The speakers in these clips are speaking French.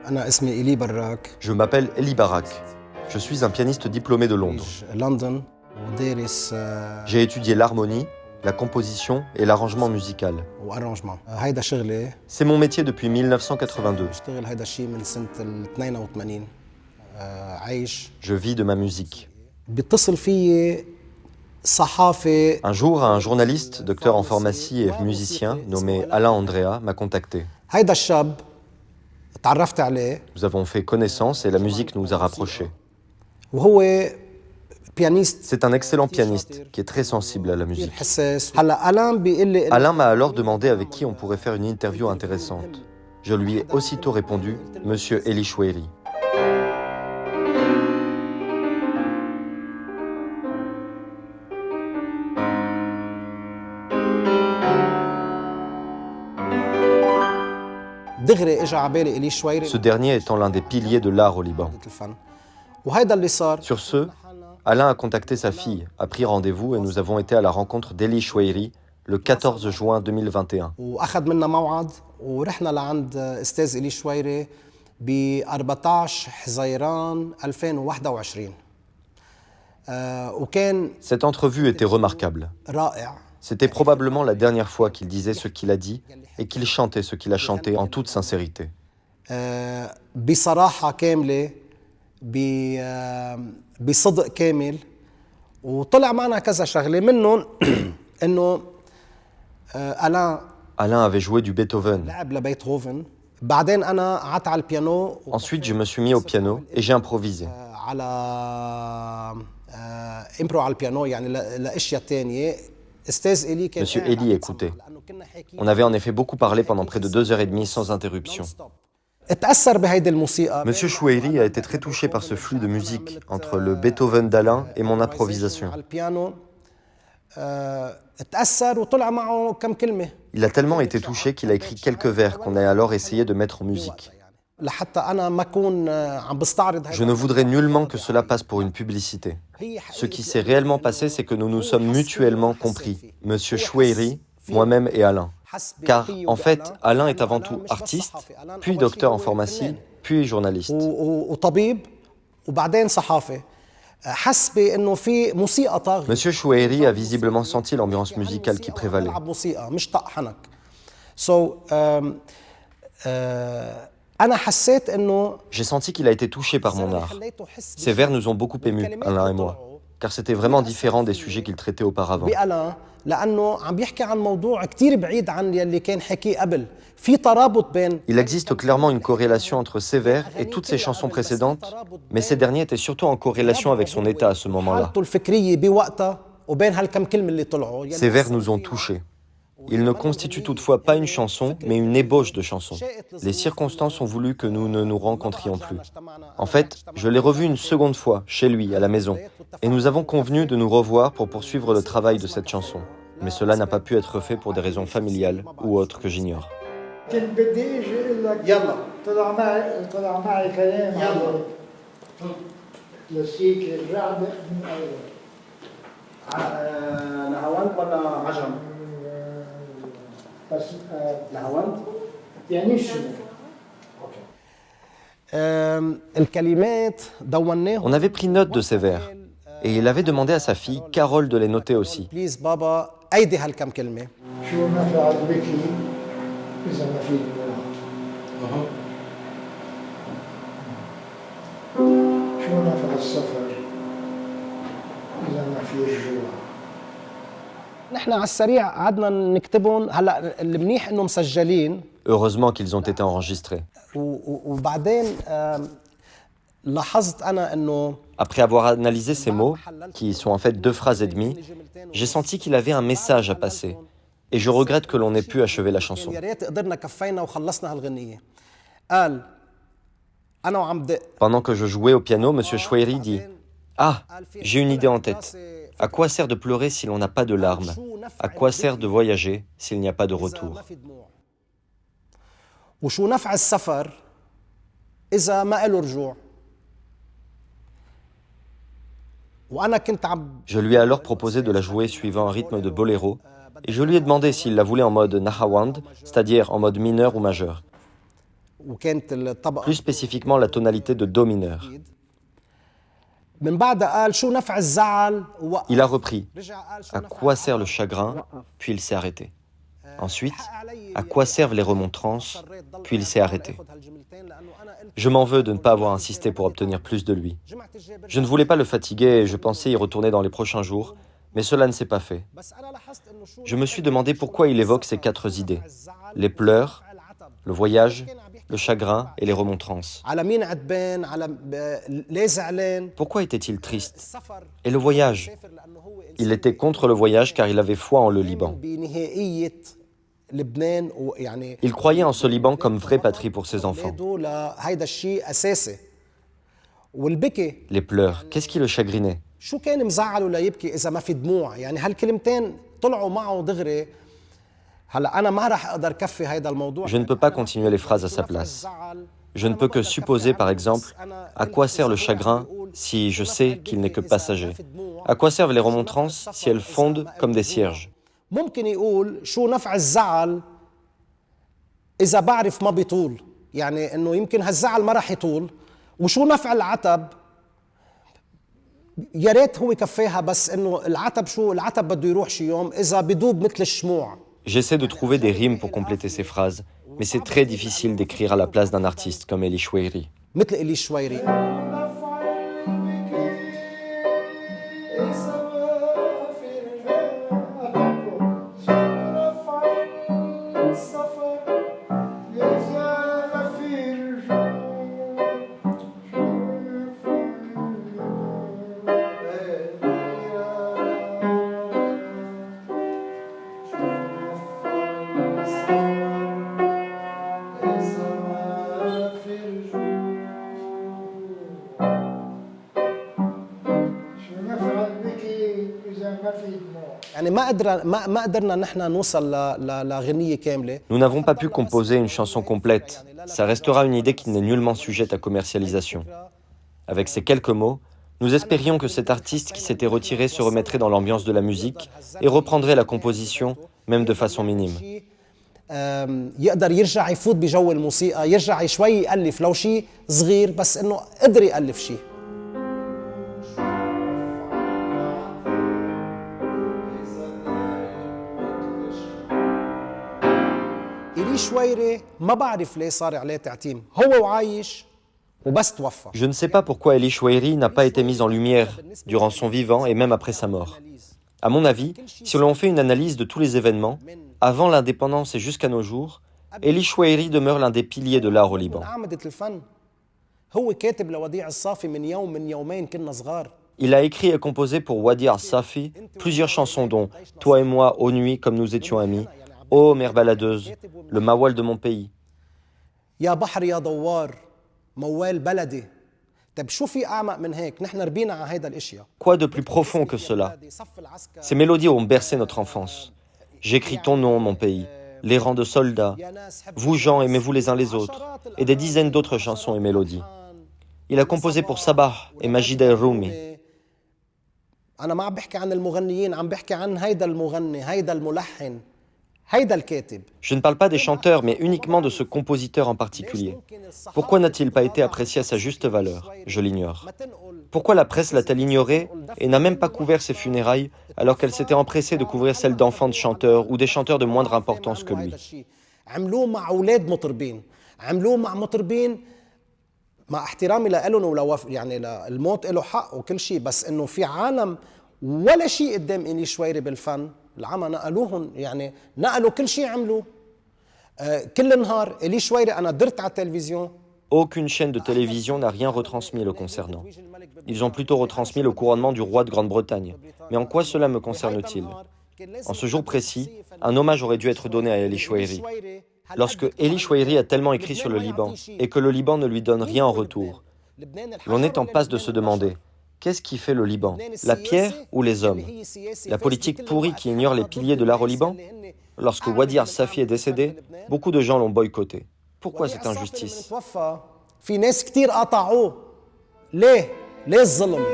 أنا اسمي إيلي براك. Je m'appelle Eli Barak. Je suis un pianiste diplômé de Londres. لندن ودارس J'ai étudié l'harmonie, la composition et l'arrangement musical. وارانجمون. هيدا شغلي. C'est mon métier depuis 1982. بشتغل هيدا الشيء من سنة 82. عايش. Je vis de ma musique. بيتصل فيي صحافي. Un jour, un journaliste, docteur en pharmacie et musicien, nommé Alain Andrea, m'a contacté. هيدا الشاب تعرفت عليه. Nous avons fait connaissance et la musique nous a rapprochés. وهو pianiste. C'est un excellent pianiste qui est très sensible à la musique. حساس. هلا ألان بيقول لي. Alain m'a alors demandé avec qui on pourrait faire une interview intéressante. Je lui ai aussitôt répondu, Monsieur Eli Choueiri. دغري اجى على بالي إلي شويري. Ce dernier étant l'un des piliers de l'art au Liban. وهيدا اللي صار. Sur ce, Alain a contacté sa fille, a pris rendez-vous et nous avons été à la rencontre d'Eli Choueiri le 14 juin 2021. واخذ منا موعد ورحنا لعند استاذ إلي شويري ب 14 حزيران 2021. وكان Cette entrevue était remarquable. رائع. C'était probablement la dernière fois qu'il disait ce qu'il a dit et qu'il chantait ce qu'il a chanté en toute sincérité. بصراحة كاملة بصدق كامل وطلع معنا كذا شغلة منهم إنه Alain avait joué du Beethoven. لعب لبيتهوفن. بعدين أنا قعدت على البيانو. Ensuite, je me suis mis au piano et j'ai improvisé. على إمبرو على البيانو يعني لأشياء تانية. Monsieur Eli écoutait. On avait en effet beaucoup parlé pendant près de 2 heures et demie sans interruption. Monsieur Choueiri a été très touché par ce flux de musique entre le Beethoven d'Alain et mon improvisation. Il a tellement été touché qu'il a écrit quelques vers qu'on a alors essayé de mettre en musique. Je ne voudrais nullement que cela passe pour une publicité. Ce qui s'est réellement passé, c'est que nous nous sommes mutuellement compris, Monsieur Choueiri, moi-même et Alain. Car, en fait, Alain est avant tout artiste, puis docteur en pharmacie, puis journaliste. Monsieur Choueiri a visiblement senti l'ambiance musicale qui prévalait. J'ai senti qu'il a été touché par mon art. Ces vers nous ont beaucoup émus, Alain et moi, car c'était vraiment différent des sujets qu'il traitait auparavant. Il existe clairement une corrélation entre ces vers et toutes ses chansons précédentes, mais ces derniers étaient surtout en corrélation avec son état à ce moment-là. Ces vers nous ont touchés. Ils ne constituent toutefois pas une chanson, mais une ébauche de chanson. Les circonstances ont voulu que nous ne nous rencontrions plus. En fait, je l'ai revu une seconde fois, chez lui, à la maison, et nous avons convenu de nous revoir pour poursuivre le travail de cette chanson. Mais cela n'a pas pu être fait pour des raisons familiales ou autres que j'ignore. On avait pris note de ces vers et il avait demandé à sa fille, Carole, de les noter aussi. Heureusement qu'ils ont été enregistrés. Après avoir analysé ces mots, qui sont en fait 2 phrases et demie, j'ai senti qu'il avait un message à passer. Et je regrette que l'on ait pu achever la chanson. Pendant que je jouais au piano, Monsieur Choueiri dit « Ah, j'ai une idée en tête. À quoi sert de pleurer si l'on n'a pas de larmes? À quoi sert de voyager s'il n'y a pas de retour ?» Je lui ai alors proposé de la jouer suivant un rythme de boléro et je lui ai demandé s'il la voulait en mode Nahawand, c'est-à-dire en mode mineur ou majeur. وكانت الطبقة plus spécifiquement la tonalité de Do mineur. من بعدها قال شو نفع الزعل ووقف. Il a repris رجع قال شو « À نفع quoi sert le العطب chagrin ?» ووقف. puis il s'est arrêté. Ensuite, « À quoi servent les remontrances ?» puis il s'est arrêté. Je m'en veux de ne pas avoir insisté pour obtenir plus de lui. Je ne voulais pas le fatiguer et je pensais y retourner dans les prochains jours, mais cela ne s'est pas fait. Je me suis demandé pourquoi il évoque ces 4 idées. Les pleurs, le voyage, le chagrin et les remontrances. على مين عتبان على ليه زعلان. Pourquoi était-il triste? Et le voyage? Il était contre le voyage car il avait foi en le Liban. بنهائية لبنان ويعني Il croyait en ce Liban comme vraie patrie pour ses enfants. هيدا الشيء أساسي. والبكي Les pleurs, qu'est-ce qui le chagrinait? شو كان مزعله ليبكي إذا ما في دموع؟ يعني هالكلمتين طلعوا معه دغري. هلا أنا ما راح أقدر كفي هيدا الموضوع. Je ne peux pas continuer les phrases à sa place. Je ne peux que supposer, par exemple, à quoi sert le chagrin si je sais qu'il n'est que passager? À quoi servent les remontrances si elles fondent comme des cierges? ممكن يقول شو نفع الزعل إذا بعرف ما بيطول، يعني إنه يمكن هالزعل ما راح يطول، وشو نفع العتب؟ يا ريت هو كفاها بس إنه العتب شو العتب بده يروح شي يوم إذا بدوب مثل الشموع. J'essaie de trouver des rimes pour compléter ces phrases, mais c'est très difficile d'écrire à la place d'un artiste comme Elie Choueiri. مثل إلي شويري. يعني ما قدرنا نحن نوصل لغنية كاملة. Nous n'avons pas pu composer une chanson complète. Ça restera une idée qui n'est nullement sujette à commercialisation. Avec ces quelques mots, nous espérions que cet artiste qui s'était retiré se remettrait dans l'ambiance de la musique et reprendrait la composition, même de façon minime. يقدر يرجع يفوت بجو الموسيقى، يرجع شوي يألف لو شيء صغير بس إنه قدر يألف شيء. إلي شويري ما بعرف ليه صار عليه تعتيم، هو وعايش وبس توفى. Je ne sais pas pourquoi Elie Choueiri n'a pas été mise en lumière durant son vivant et même après sa mort. À mon avis, si l'on fait une analyse de tous les événements, avant l'indépendance et jusqu'à nos jours, Elie Choueiri demeure l'un des piliers de l'art au Liban. أعمدة الفن هو كاتب لوديع الصافي من يومين كنا صغار. Il a écrit et composé pour Wadi Al-Safi plusieurs chansons dont « Toi et moi, aux nuits, comme nous étions amis »,« Ô mer baladeuse »,« Le Mawal de mon pays ». يا بحر يا دوار موال بلدي. طيب شو في أعمق من هيك؟ نحن ربينا على هيدا الأشياء. Quoi de plus profond que cela? Ces mélodies ont bercé notre enfance. J'écris ton nom, mon pays, les rangs de soldats, vous gens, aimez-vous les uns les autres, et des dizaines d'autres chansons et mélodies. Il a composé pour Sabah et Majid El-Roumi. أنا ما عم بحكي عن المغنيين، عم بحكي عن هيدا المغني، هيدا الملحن، هيدا الكاتب. Je ne parle pas des chanteurs, mais uniquement de ce compositeur en particulier. Pourquoi n'a-t-il pas été apprécié à sa juste valeur? Je l'ignore. Pourquoi la presse l'a-t-elle ignoré et n'a même pas couvert ses funérailles alors qu'elle s'était empressée de couvrir celles d'enfants de chanteurs ou des chanteurs de moindre importance que lui? عملوه مع أولاد مطربين، عملوه مع مطربين مع احترامي لهم يعني الموت له حق وكل شيء، بس انه في عالم ولا شيء قدام إلي شويري بالفن، العمى نقلوهم، يعني نقلوا كل شيء عملوا. كل نهار إلي شويري أنا درت على التلفزيون. Aucune chaîne de télévision n'a rien retransmis le concernant. Ils ont plutôt retransmis le couronnement du roi de Grande-Bretagne. Mais en quoi cela me concerne-t-il? En ce jour précis, un hommage aurait dû être donné à Elie Choueiri. Lorsque Elie Choueiri a tellement écrit sur le Liban et que le Liban ne lui donne rien en retour, l'on est en passe de se demander, qu'est-ce qui fait le Liban? La pierre ou les hommes? La politique pourrie qui ignore les piliers de l'art au Liban? Lorsque Wadi Al-Safi est décédé, beaucoup de gens l'ont boycotté. Pourquoi cette injustice? في ناس كتير قطعوه. ليه الظلم؟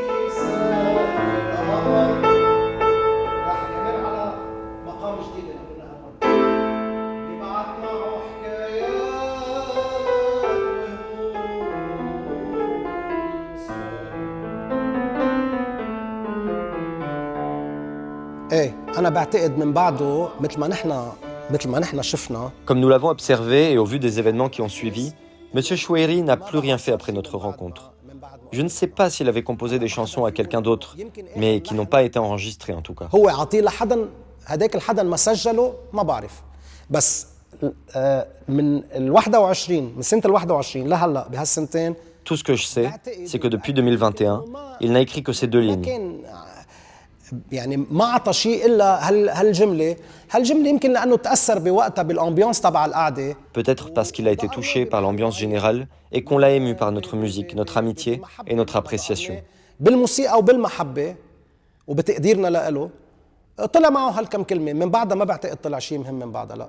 أنا بعتقد من بعده مثل ما نحن شفنا. Comme nous l'avons observé et au vu des événements qui ont suivi, M. Choueiri n'a plus rien fait après notre rencontre. Je ne sais pas s'il avait composé des chansons à quelqu'un d'autre, mais qui n'ont pas été enregistrées en tout cas. هو عطيه لحدا هداك الحدا ما سجله ما بعرف بس من ال 21 من سنة ال 21 لهلا بهالسنتين Tout ce que je sais, c'est que depuis 2021, il n'a écrit que ces deux lignes. كان يعني ما عطى شيء الا هالجمله يمكن لانه تاثر بوقتها بالامبيونس تبع القعده. Peut-être parce qu'il a été touché par l'ambiance générale et qu'on l'a ému par notre musique, notre amitié et notre appréciation. بالموسيقى وبالمحبه وبتقديرنا له طلع معه هالكم كلمه من بعدها ما بعتقد طلع شيء مهم من بعدها لا.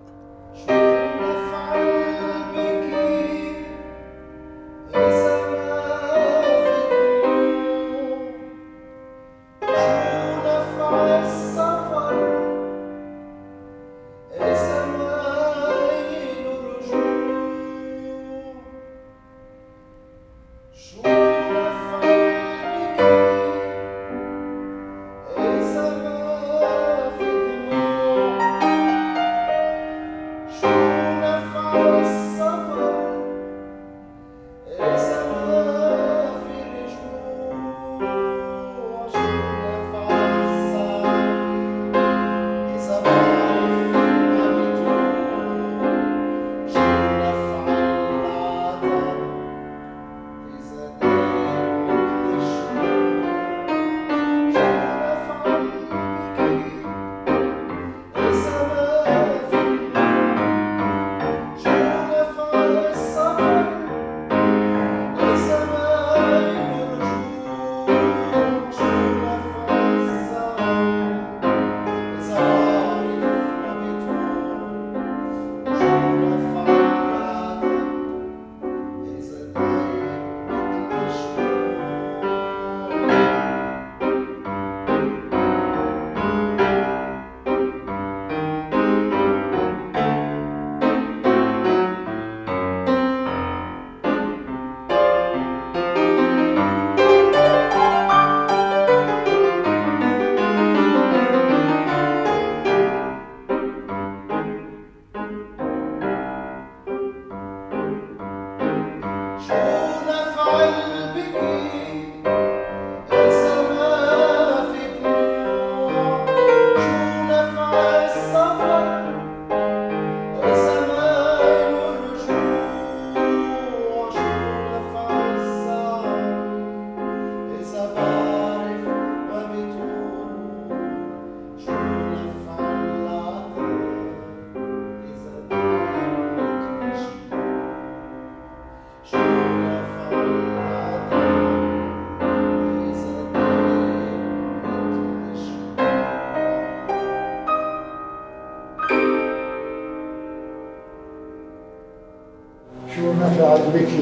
شو نفع بك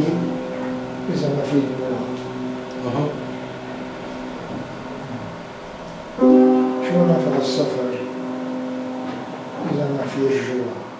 إذا ما في دموع؟ شو نفع السفر إذا ما في رجوع؟